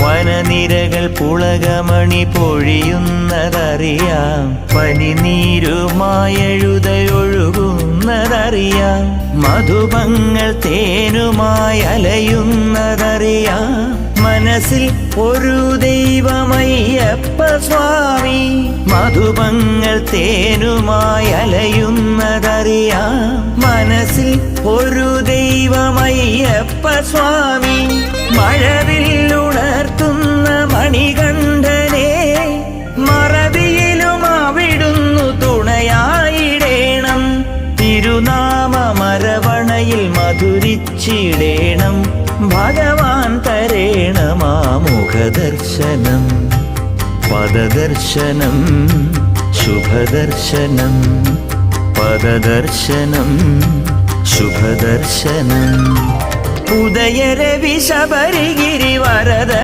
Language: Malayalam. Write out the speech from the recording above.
വനനിരകൾ പുളകമണി പൊഴിയുന്നതറിയാം, പനിനീരുമായെഴുതയൊഴുകുന്നതറിയാം, മധുപങ്ങൾ തേനുമായി അലയുന്നതറിയാം. മനസ്സിൽ ഒരു ദൈവമയ്യപ്പ സ്വാമി, മധുപങ്ങൾ തേനുമായി അലയുന്നതറിയാം. മനസ്സിൽ ഒരു ദൈവമയ്യപ്പ സ്വാമി, മഴവില്ലുണർത്തുന്ന മണികണ്ഠനെ മറവിയിലും അവിടുന്നു തുണയായിടേണം. തിരുനാമമരവണയിൽ മധുരിച്ചിടേണം. ഭഗവാൻ തരേണമാമുഖദർശനം, പദദർശനം, ശുഭദർശനം, പദദർശനം, ശുഭദർശനം. ഉദയരവി ശബരിഗിരി വരദ